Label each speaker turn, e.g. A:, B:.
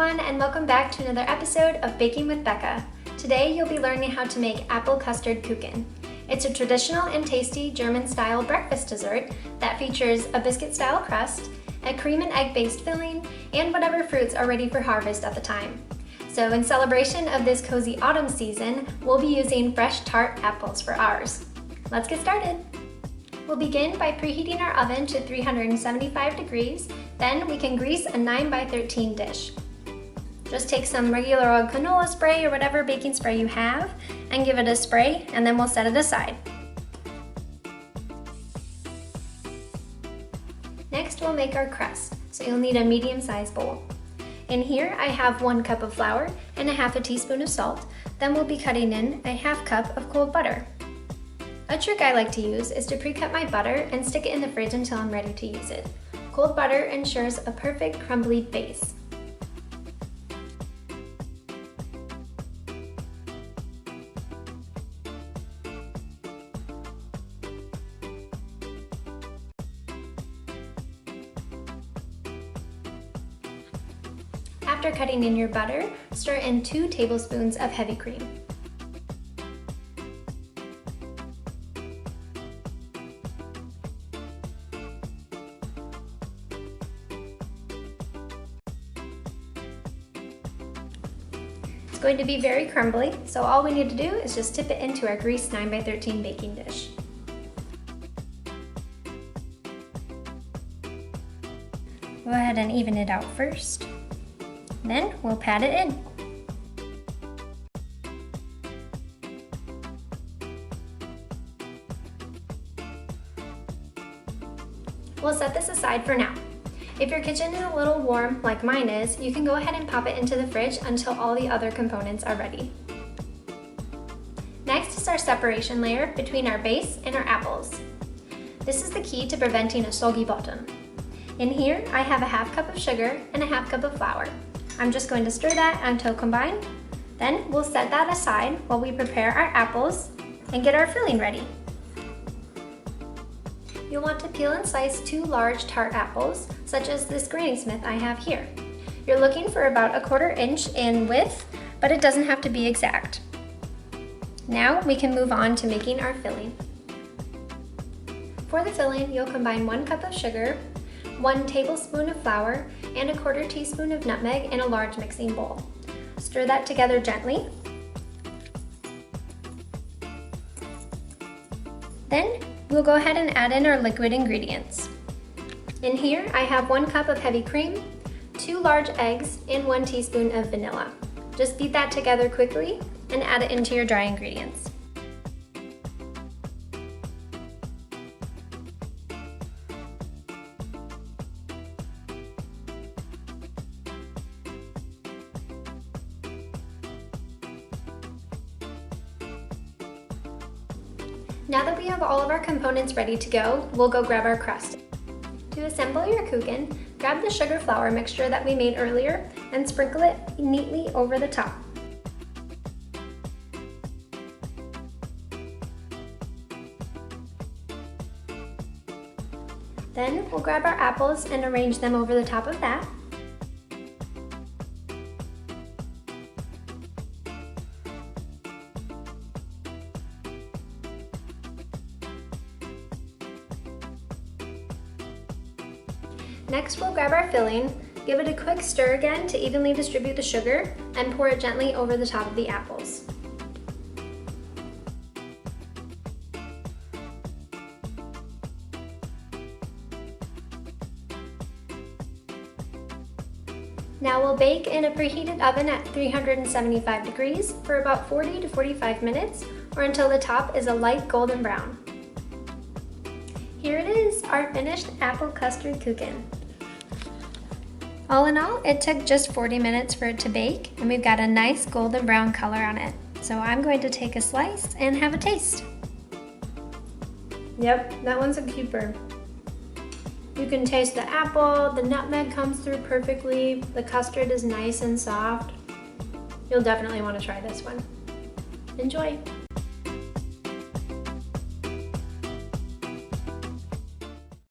A: everyone, and welcome back to another episode of Baking with Becca. Today you'll be learning how to make Apple Custard Kuchen. It's a traditional and tasty German-style breakfast dessert that features a biscuit-style crust, a cream and egg-based filling, and whatever fruits are ready for harvest at the time. So in celebration of this cozy autumn season, we'll be using fresh tart apples for ours. Let's get started. We'll begin by preheating our oven to 375 degrees, then we can grease a 9x13 dish. Just take some regular old canola spray or whatever baking spray you have and give it a spray, and then we'll set it aside. Next we'll make our crust, so you'll need a medium-sized bowl. In here I have 1 cup of flour and a half a teaspoon of salt, then we'll be cutting in a half cup of cold butter. A trick I like to use is to pre-cut my butter and stick it in the fridge until I'm ready to use it. Cold butter ensures a perfect crumbly base. After cutting in your butter, stir in 2 tablespoons of heavy cream. It's going to be very crumbly, so all we need to do is just tip it into our greased 9x13 baking dish. Go ahead and even it out first. Then we'll pat it in. We'll set this aside for now. If your kitchen is a little warm, like mine is, you can go ahead and pop it into the fridge until all the other components are ready. Next is our separation layer between our base and our apples. This is the key to preventing a soggy bottom. In here, I have a half cup of sugar and a half cup of flour. I'm just going to stir that until combined. Then we'll set that aside while we prepare our apples and get our filling ready. You'll want to peel and slice 2 large tart apples, such as this Granny Smith I have here. You're looking for about 1/4 inch in width, but it doesn't have to be exact. Now we can move on to making our filling. For the filling, you'll combine 1 cup of sugar, 1 tablespoon of flour, and 1/4 teaspoon of nutmeg in a large mixing bowl. Stir that together gently. Then we'll go ahead and add in our liquid ingredients. In here I have 1 cup of heavy cream, 2 large eggs, and 1 teaspoon of vanilla. Just beat that together quickly and add it into your dry ingredients. Now that we have all of our components ready to go, we'll go grab our crust. To assemble your kuchen, grab the sugar flour mixture that we made earlier and sprinkle it neatly over the top. Then we'll grab our apples and arrange them over the top of that. Next, we'll grab our filling, give it a quick stir again to evenly distribute the sugar, and pour it gently over the top of the apples. Now we'll bake in a preheated oven at 375 degrees for about 40 to 45 minutes, or until the top is a light golden brown. Here it is, our finished apple custard kuchen. All in all, it took just 40 minutes for it to bake, and we've got a nice golden brown color on it. So I'm going to take a slice and have a taste. Yep, that one's a keeper. You can taste the apple, the nutmeg comes through perfectly, the custard is nice and soft. You'll definitely want to try this one. Enjoy!